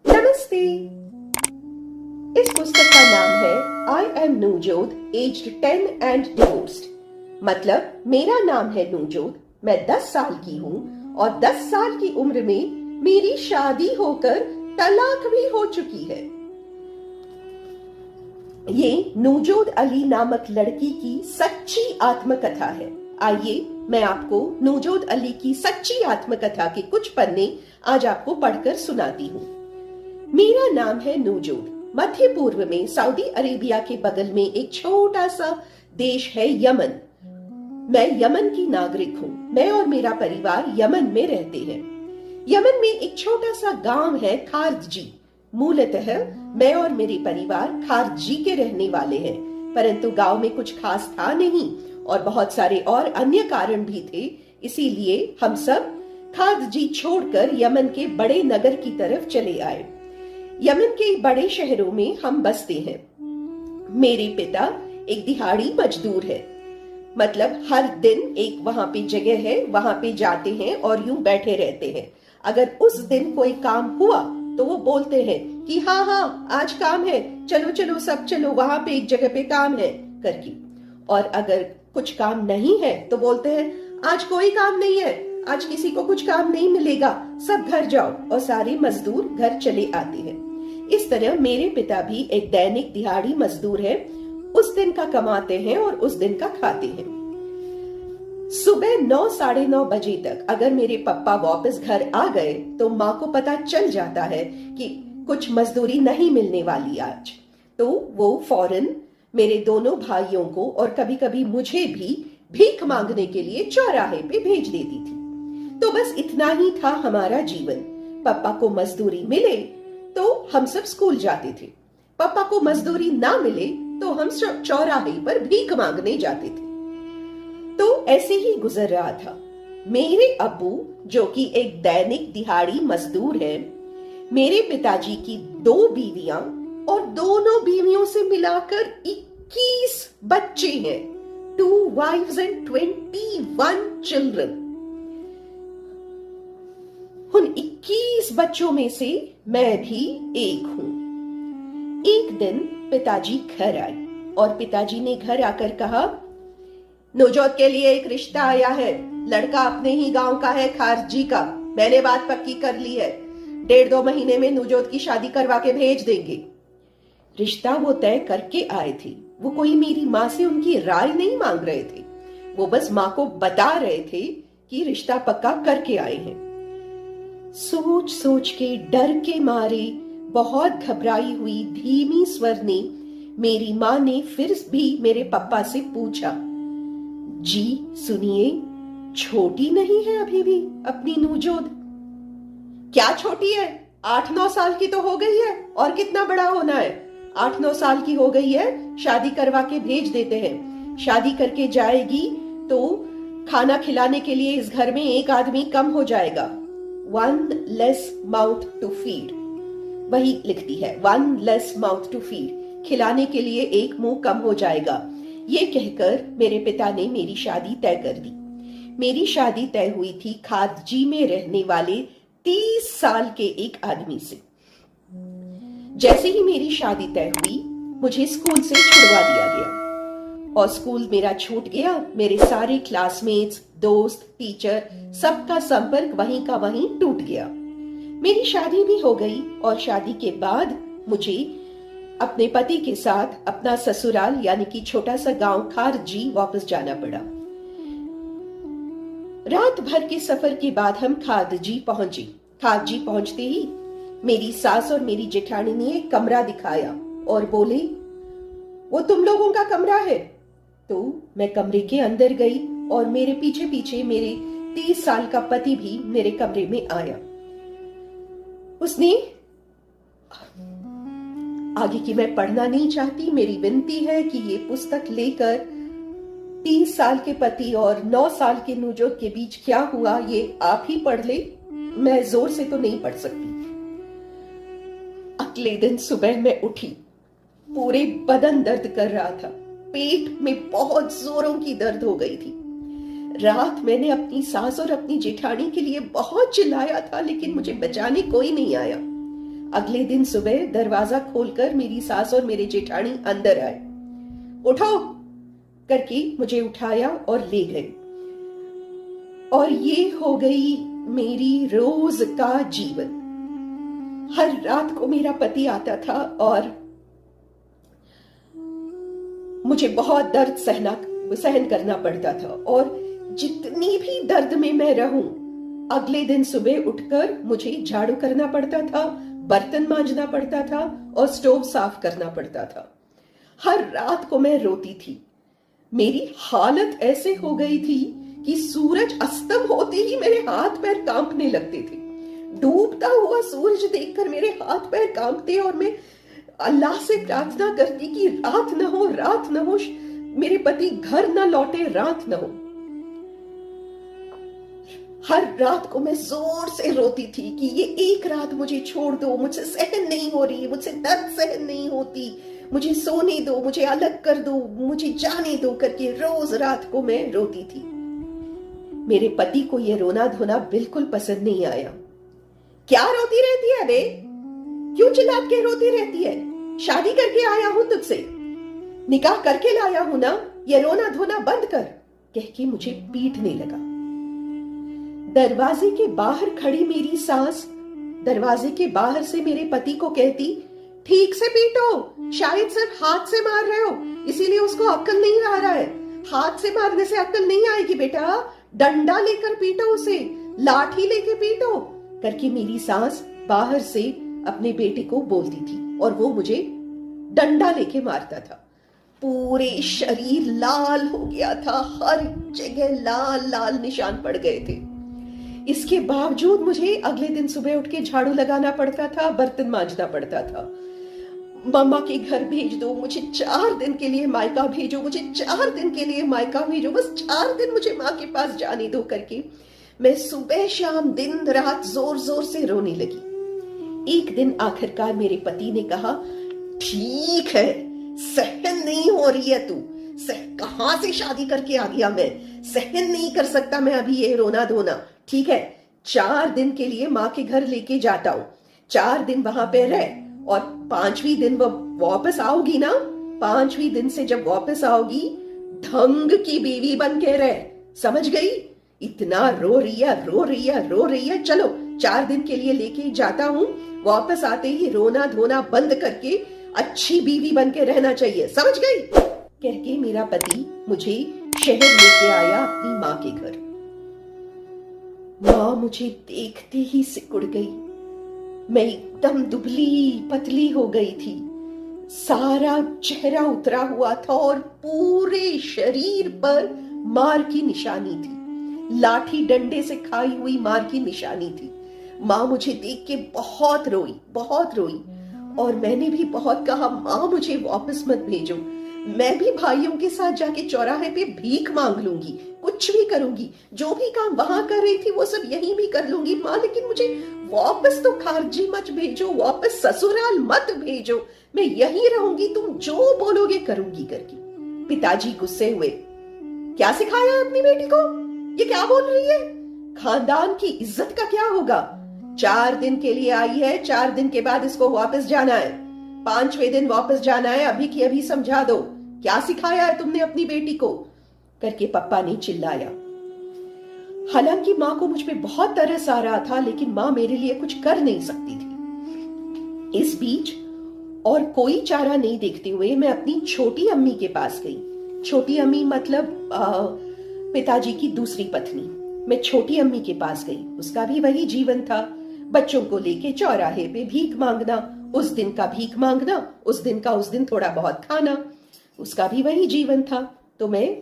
नमस्ते। इस पुस्तक का नाम है I am Nujood aged 10 and divorced. मतलब मेरा नाम है नूजोत, मैं 10 साल की हूँ और 10 साल की उम्र में मेरी शादी होकर तलाक भी हो चुकी है। ये नूजोत अली नामक लड़की की सच्ची आत्मकथा है। आइए मैं आपको नूजोत अली की सच्ची आत्मकथा के कुछ पन्ने आज आपको पढ़कर सुनाती हूँ। मेरा नाम है नूजोत। मध्य पूर्व में सऊदी अरेबिया के बगल में एक छोटा सा देश है यमन। मैं यमन की नागरिक हूँ। मैं और मेरा परिवार यमन में रहते हैं। यमन में एक छोटा सा गांव है खारजी। मूलतः मैं और मेरे परिवार खारजी के रहने वाले हैं, परंतु गांव में कुछ खास था नहीं और बहुत सारे और अन्य कारण भी थे। इसीलिए हम सब खारजी छोड़कर यमन के बड़े नगर की तरफ चले आए। यमन के बड़े शहरों में हम बसते हैं। मेरे पिता एक दिहाड़ी मजदूर है, मतलब हर दिन एक वहां पे जगह है, वहां पे जाते हैं और यूं बैठे रहते हैं। अगर उस दिन कोई काम हुआ तो वो बोलते हैं कि हाँ हाँ आज काम है, चलो चलो सब चलो, वहां पे एक जगह पे काम है करके। और अगर कुछ काम नहीं है तो बोलते हैं आज कोई काम नहीं है, आज किसी को कुछ काम नहीं मिलेगा, सब घर जाओ, और सारे मजदूर घर चले आते हैं। इस तरह मेरे पिता भी एक दैनिक दिहाड़ी मजदूर है। उस दिन का कमाते हैं और उस दिन का खाते हैं। सुबह 9 साढ़े 9 बजे तक अगर मेरे पापा वापस घर आ गए तो माँ को पता चल जाता है कि कुछ मजदूरी नहीं मिलने वाली आज, तो वो फौरन मेरे दोनों भाइयों को और कभी कभी मुझे भी भीख मांगने के लिए चौराहे पे भेज देती थी। तो बस इतना ही था हमारा जीवन। पापा को मजदूरी मिले तो हम सब स्कूल जाते थे, पापा को मजदूरी ना मिले तो हम चौराहे पर भीख मांगने जाते थे। तो ऐसे ही गुजर रहा था। मेरे अब्बू जो कि एक दैनिक दिहाड़ी मजदूर है, मेरे पिताजी की 2 बीवियां और दोनों बीवियों से मिलाकर 21 बच्चे हैं। 2 wives and 21 children। उन 21 बच्चों में से मैं भी एक हूं। एक दिन पिताजी घर आए और पिताजी ने घर आकर कहा, नूजोत के लिए एक रिश्ता आया है, लड़का अपने ही गांव का है, खारजी का। मैंने बात पक्की कर ली है, 1.5-2 महीने में नूजोत की शादी करवा के भेज देंगे। रिश्ता वो तय करके आए थे, वो कोई मेरी माँ से उनकी राय नहीं मांग रहे थे। वो बस माँ को बता रहे थे कि रिश्ता पक्का करके आए हैं। सोच सोच के डर के मारे बहुत घबराई हुई धीमी स्वर ने मेरी माँ ने फिर भी मेरे पापा से पूछा, जी सुनिए, छोटी नहीं है अभी भी अपनी नूजोत? क्या छोटी है, 8-9 साल की तो हो गई है, और कितना बड़ा होना है? 8-9 साल की हो गई है, शादी करवा के भेज देते हैं। शादी करके जाएगी तो खाना खिलाने के लिए इस घर में एक आदमी कम हो जाएगा। 1 less mouth to feed, वही लिखती है, 1 less mouth to feed, खिलाने के लिए एक मुंह कम हो जाएगा। ये कहकर मेरे पिता ने मेरी शादी तय कर दी। मेरी शादी तय हुई थी खारजी में रहने वाले 30 साल के एक आदमी से। जैसे ही मेरी शादी तय हुई, मुझे स्कूल से छुड़वा दिया गया और स्कूल मेरा छूट गया। मेरे सारे क्लासमेट्स, दोस्त, टीचर, सबका संपर्क वहीं का वहीं टूट गया। मेरी शादी भी हो गई और शादी के बाद मुझे अपने पति के साथ अपना ससुराल यानी कि छोटा सा गांव खारजी वापस जाना पड़ा। रात भर के सफर के बाद हम खारजी पहुंचे। खारजी पहुंचते ही मेरी सास और मेरी जेठानी ने एक कमरा दिखाया और बोले, वो तुम लोगों का कमरा है। तो मैं कमरे के अंदर गई और मेरे पीछे पीछे मेरे 30 साल का पति भी मेरे कमरे में आया। उसने आगे की मैं पढ़ना नहीं चाहती, मेरी विनती है कि ये पुस्तक लेकर 30 साल के पति और 9 साल के नूजोत के बीच क्या हुआ ये आप ही पढ़ ले, मैं जोर से तो नहीं पढ़ सकती। अगले दिन सुबह मैं उठी पूरे बदन दर्द कर रहा था। पेट में बहुत जोरों की दर्द हो गई थी। रात मैंने अपनी सास और अपनी जेठानी के लिए बहुत चिल्लाया था, लेकिन मुझे बचाने कोई नहीं आया। अगले दिन सुबह दरवाजा खोलकर मेरी सास और मेरे जेठानी अंदर आए। उठो करके मुझे उठाया और ले गए। और ये हो गई मेरी रोज का जीवन। हर रात को मेरा पति आता था और मुझे बहुत दर्द सहन करना पड़ता था। और जितनी भी दर्द में मैं रहूं, अगले दिन सुबह उठकर मुझे झाड़ू करना पड़ता था, बर्तन मांजना पड़ता था और स्टोव साफ करना पड़ता था। हर रात को मैं रोती थी। मेरी हालत ऐसे हो गई थी कि सूरज अस्तम होते ही मेरे हाथ पैर कांपने लगते थे। डूबता हुआ सूरज देखकर मेरे हाथ पैर कांपते और मैं अल्लाह से प्रार्थना करती कि रात न हो, मेरे पति घर न लौटे, रात न हो। हर रात को मैं जोर से रोती थी कि ये एक रात मुझे छोड़ दो, मुझसे सहन नहीं हो रही, मुझसे दर्द सहन नहीं होती, मुझे सोने दो, मुझे अलग कर दो, मुझे जाने दो करके रोज रात को मैं रोती थी। मेरे पति को यह रोना धोना बिल्कुल पसंद नहीं आया। क्या रोती रहती है बे? क्यों चिल्ला के रोती रहती है? शादी करके आया हूं तुझसे, निकाह करके लाया हूं ना, ये रोना धोना बंद कर, कह के मुझे पीटने लगा। दरवाजे के बाहर खड़ी मेरी सास दरवाजे के बाहर से मेरे पति को कहती, ठीक से पीटो, शायद सिर्फ हाथ से मार रहे हो इसीलिए उसको अक्ल नहीं आ रहा है। हाथ से मारने से अक्ल नहीं आएगी बेटा, डंडा लेकर पीटो उसे, लाठी लेके पीटो करके मेरी सास बाहर से अपने बेटे को बोलती थी और वो मुझे डंडा लेके मारता था। पूरे शरीर लाल हो गया था, हर जगह लाल लाल निशान पड़ गए थे। इसके बावजूद मुझे अगले दिन सुबह उठ के झाड़ू लगाना पड़ता था, बर्तन मांजना पड़ता था। मम्मा के घर भेज दो, मुझे 4 दिन के लिए मायका भेजो, मुझे 4 दिन के लिए मायका भेजो, बस 4 दिन मुझे माँ के पास जाने दो करके मैं सुबह शाम दिन रात जोर जोर से रोने लगी। एक दिन आखिरकार मेरे पति ने कहा, ठीक है, सहन नहीं हो रही है तू, कहां से शादी करके आ गया मैं, सहन नहीं कर सकता मैं अभी ये रोना धोना, ठीक है 4 दिन के लिए माँ के घर लेके जाता हूँ, 4 दिन वहां पे रह और 5वें दिन वो वापस आओगी ना, 5वें दिन से जब वापस आओगी ढंग की बीवी बन के रह, समझ गई? इतना रो रही है, चलो 4 दिन के लिए लेके जाता हूँ, वापस आते ही रोना धोना बंद करके अच्छी बीवी बन के रहना चाहिए, समझ गई? कह के मेरा पति मुझे शहर लेके आया अपनी माँ के घर। माँ मुझे देखते ही सिकुड़ गई। मैं एकदम दुबली पतली हो गई थी, सारा चेहरा उतरा हुआ था और पूरे शरीर पर मार की निशानी थी, लाठी डंडे से खाई हुई मार की निशानी थी। माँ मुझे देख के बहुत रोई और मैंने भी बहुत कहा, माँ मुझे वापस मत भेजो, मैं भी भाइयों के साथ जाके चौराहे पे भीख मांग लूंगी, कुछ भी करूंगी, जो भी काम वहां कर रही थी वो सब यहीं भी कर लूंगी माँ, लेकिन मुझे वापस तो खारजी मत भेजो, वापस ससुराल मत भेजो, मैं यहीं रहूंगी, तुम जो बोलोगे करूंगी करके। पिताजी गुस्से हुए, क्या सिखाया है अपनी बेटी को, ये क्या बोल रही है, खानदान की इज्जत का क्या होगा? 4 दिन के लिए आई है, 4 दिन के बाद इसको वापस जाना है, 5वें दिन वापस जाना है, अभी की अभी समझा दो, क्या सिखाया है तुमने अपनी बेटी को करके पप्पा ने चिल्लाया। हालांकि माँ को मुझ पे बहुत तरस आ रहा था, लेकिन माँ मेरे लिए कुछ कर नहीं सकती थी। इस बीच और कोई चारा नहीं देखते हुए मैं अपनी छोटी अम्मी के पास गई। छोटी अम्मी मतलब पिताजी की दूसरी पत्नी। मैं छोटी अम्मी के पास गई, उसका भी वही जीवन था, बच्चों को लेके चौराहे पे भीख मांगना, उस दिन का भीख मांगना, उस दिन थोड़ा बहुत खाना, उसका भी वही जीवन था। तो मैं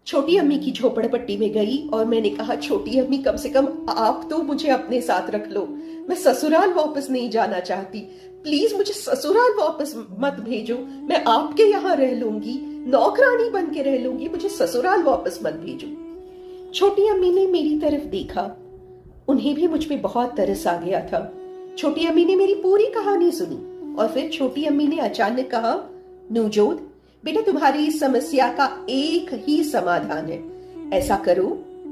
छोटी अम्मी की झोपड़पट्टी में गई और मैंने कहा, छोटी अम्मी कम से कम आप तो मुझे अपने साथ रख लो, मैं ससुराल वापस नहीं जाना चाहती, प्लीज मुझे ससुराल वापस मत भेजो, मैं आपके यहाँ रह लूंगी, नौकरानी बन के रह लूंगी, मुझे ससुराल वापस मत भेजो। छोटी अम्मी ने मेरी तरफ देखा, उन्हें भी मुझ पे बहुत तरस आ गया था। छोटी अम्मी ने मेरी पूरी कहानी सुनी और फिर छोटी अम्मी ने अचानक कहा, नूजोद, बेटा तुम्हारी इस समस्या का एक ही समाधान है। ऐसा करो,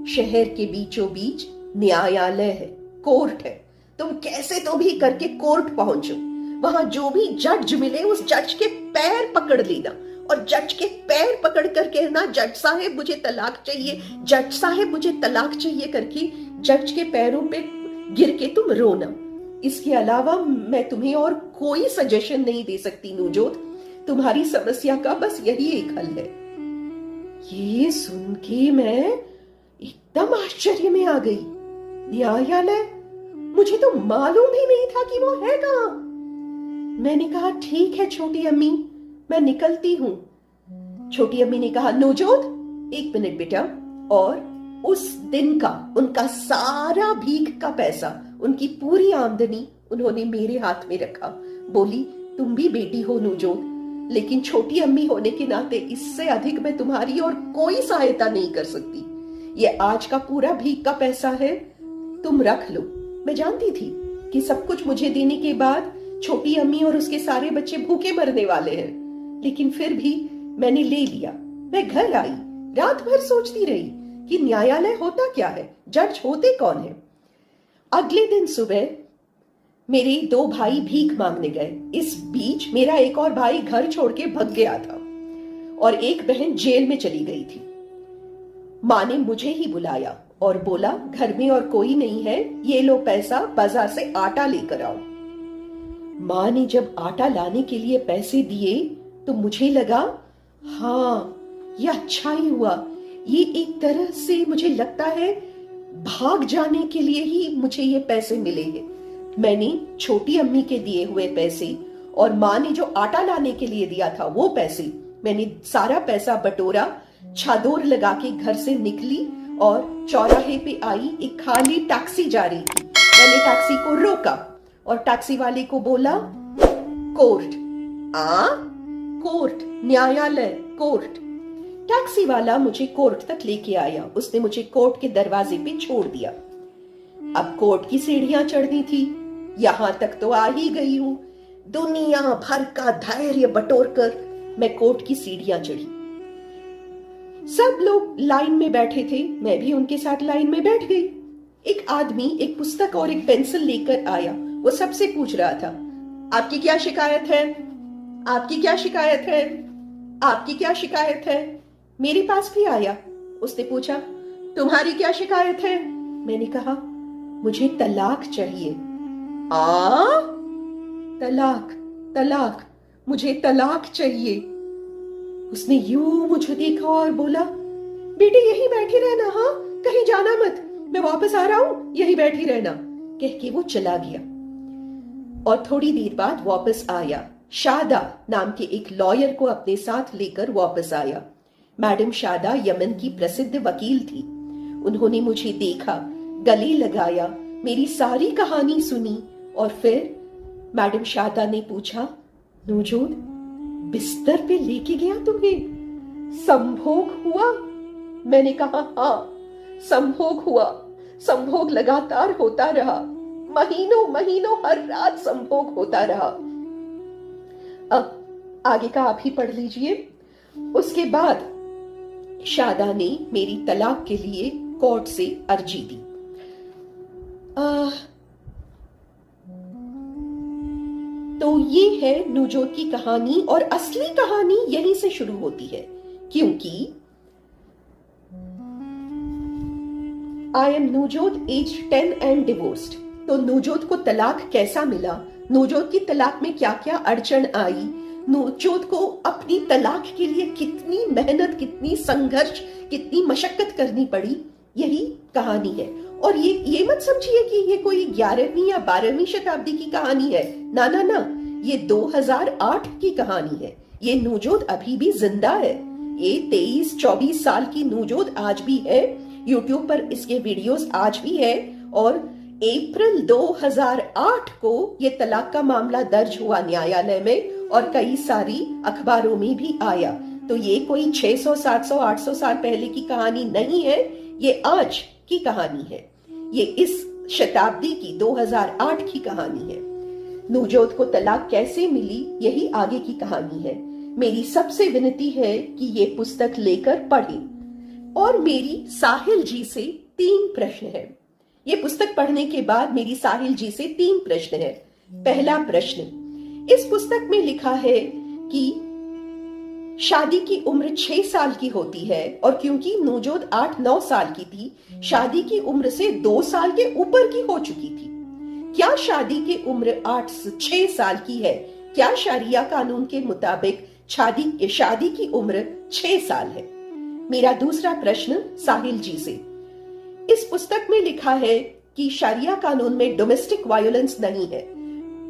शहर के बीचों बीच न्यायालय है, कोर्ट है। तुम कैसे तो भी करके कोर्ट पहुंचो। वहां जो भी जज मिले उस जज के पैर पकड़ लेना और जज के पैर पकड़ कर कहना, जज साहेब मुझे तलाक चाहिए, जज साहेब मुझे तलाक चाहिए करके जज के पैरों पे गिर के तुम रोना। इसके अलावा मैं तुम्हें और कोई सजेशन नहीं दे सकती नूजोद। तुम्हारी समस्या का बस यही एक हल है। ये सुन के मैं एकदम आश्चर्य में आ गई। न्यायालय? मुझे तो मालूम भी नहीं था कि वो है कहां। मैंने कहा, ठीक है छोटी अम्मी, मैं निकलती हूं। छोटी अम्मी ने कहा, नवजोत 1 मिनट बेटा। और उस दिन का उनका सारा भीख का पैसा, उनकी पूरी आमदनी उन्होंने मेरे हाथ में रखा। बोली, तुम भी बेटी हो नवजोत, लेकिन छोटी अम्मी होने के नाते इससे अधिक मैं तुम्हारी और कोई सहायता नहीं कर सकती। ये आज का पूरा भीख का पैसा है, तुम रख लो। मैं जानती थी कि सब कुछ मुझे देने के बाद छोटी अम्मी और उसके सारे बच्चे भूखे मरने वाले हैं, लेकिन फिर भी मैंने ले लिया। मैं घर आई, रात भर सोचती रही कि न्यायालय होता क्या है, जज होते कौन है। अगले दिन सुबह मेरे 2 भाई भीख मांगने गए। इस बीच मेरा एक और भाई घर छोड़ के भग गया था और एक बहन जेल में चली गई थी। माँ ने मुझे ही बुलाया और बोला, घर में और कोई नहीं है, ये लो पैसा, बाजार से आटा लेकर आओ। माँ ने जब आटा लाने के लिए पैसे दिए तो मुझे लगा, हाँ ये अच्छा ही हुआ। ये एक तरह से मुझे लगता है भाग जाने के लिए ही मुझे ये पैसे मिले हैं। मैंने छोटी अम्मी के दिए हुए पैसे और माँ ने जो आटा लाने के लिए दिया था वो पैसे, मैंने सारा पैसा बटोरा, चादर लगा के घर से निकली और चौराहे पे आई। एक खाली टैक्सी जा रही थी। मैंने टैक्सी को रोका और टैक्सी वाले को बोला, कोर्ट। कोर्ट, न्यायालय, कोर्ट। टैक्सी वाला मुझे कोर्ट तक लेके आया। उसने मुझे कोर्ट के दरवाजे पे छोड़ दिया। अब कोर्ट की सीढ़ियां चढ़नी थी। यहां तक तो आ ही गई हूं। दुनिया भर का धैर्य बटोर कर मैं कोर्ट की सीढ़ियां चढ़ी। सब लोग लाइन में बैठे थे, मैं भी उनके साथ लाइन में बैठ गई। एक आदमी एक पुस्तक और एक पेंसिल लेकर आया। वो सबसे पूछ रहा था, आपकी क्या शिकायत है? आपकी क्या शिकायत है? आपकी क्या शिकायत है? मेरे पास भी आया। उसने पूछा, तुम्हारी क्या शिकायत है? मैंने कहा, मुझे तलाक चाहिए। तलाक, तलाक, मुझे तलाक चाहिए। उसने यूं मुझे देखा और बोला, बेटे यहीं बैठी रहना, हाँ कहीं जाना मत, मैं वापस आ रहा हूं, यहीं बैठी रहना। कह के वो चला गया और थोड़ी देर बाद वापस आया। शादा नाम के एक लॉयर को अपने साथ लेकर वापस आया। मैडम शादा यमन की प्रसिद्ध वकील थी। उन्होंने मुझे देखा, गले लगाया, मेरी सारी कहानी सुनी और फिर मैडम शादा ने पूछा, नूजोद बिस्तर पे लेके गया तुम्हें? संभोग हुआ? मैंने कहा, हाँ संभोग हुआ। संभोग लगातार होता रहा, महीनों महीनों हर रात संभोग होता रहा। अब आगे का आप ही पढ़ लीजिए। उसके बाद शादा ने मेरी तलाक के लिए कोर्ट से अर्जी दी। तो ये है नूजोद की कहानी और असली कहानी यहीं से शुरू होती है, क्योंकि I am Nujood age 10 and divorced. तो नूजोद को तलाक कैसा मिला, नूजोद की तलाक में क्या क्या अड़चन आई, नूजोद को अपनी तलाक के लिए कितनी मेहनत, कितनी संघर्ष, कितनी मशक्कत करनी पड़ी, यही कहानी है। और ये मत समझिए कि ये कोई 11वीं या 12वीं शताब्दी की कहानी है, ना ना ना, ये 2008 की कहानी है। ये नूजोद अभी भी जिंदा है। ये 23-24 साल की नूजोद आज भी है। यूट्यूब पर इसके वीडियोस आज भी है और अप्रैल 2008 को ये तलाक का मामला दर्ज हुआ न्यायालय में और कई सारी अखबारों में भी आया। तो ये कोई 600, 700, 800 साल पहले की कहानी नहीं है, ये आज की कहानी है। ये इस शताब्दी की 2008 की कहानी है। नूजोद को तलाक कैसे मिली, यही आगे की कहानी है। मेरी सबसे विनती है कि ये पुस्तक लेकर पढ़ें। और मेरी साहिल जी से 3 प्रश्न है। ये पुस्तक पढ़ने के बाद मेरी साहिल जी से 3 प्रश्न है। पहला प्रश्न, इस पुस्तक में लिखा है कि शादी की उम्र 6 साल की होती है और क्योंकि नवजोत 8-9 साल की थी, शादी की उम्र से 2 साल के ऊपर की हो चुकी थी। क्या शादी की उम्र 6 साल की है? क्या शरिया कानून के मुताबिक शादी की उम्र 6 साल है? मेरा दूसरा प्रश्न साहिल जी से, इस पुस्तक में लिखा है कि शरिया कानून में डोमेस्टिक वायलेंस नहीं है।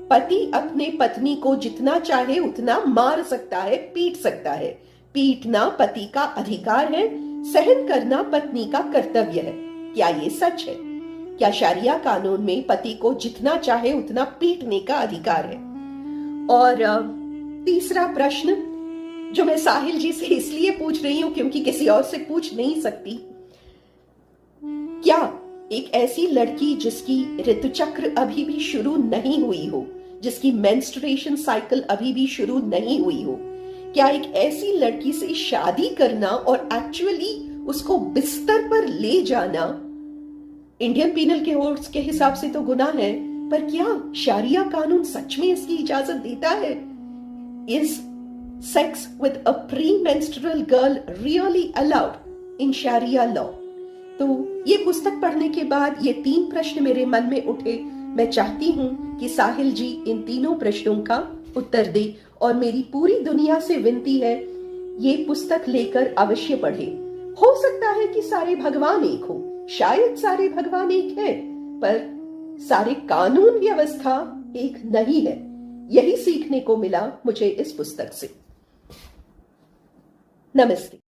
पति अपने पत्नी को जितना चाहे उतना मार सकता है, पीट सकता है। पीटना पति का अधिकार है, सहन करना पत्नी का कर्तव्य है। क्या ये सच है? क्या शरिया कानून में पति को जितना चाहे उतना पीटने का अधिकार है? और तीसरा प्रश्न जो मैं साहिल जी से इसलिए पूछ रही हूं क्योंकि किसी और से पूछ नहीं सकती, क्या एक ऐसी लड़की जिसकी ऋतुचक्र अभी भी शुरू नहीं हुई हो, जिसकी मेंस्ट्रुएशन साइकिल अभी भी शुरू नहीं हुई हो, क्या एक ऐसी लड़की से शादी करना और एक्चुअली उसको बिस्तर पर ले जाना इंडियन पीनल के कोड्स के हिसाब से तो गुनाह है, पर क्या शरिया कानून सच में इसकी इजाजत देता है? Is sex with a premenstrual girl really allowed in sharia law? तो ये पुस्तक पढ़ने के बाद ये 3 प्रश्न मेरे मन में उठे। मैं चाहती हूं कि साहिल जी इन तीनों प्रश्नों का उत्तर दे और मेरी पूरी दुनिया से विनती है, ये पुस्तक लेकर अवश्य पढ़े। हो सकता है कि सारे भगवान एक हो, शायद सारे भगवान एक है, पर सारे कानून व्यवस्था एक नहीं है। यही सीखने को मिला मुझे इस पुस्तक से। नमस्ते।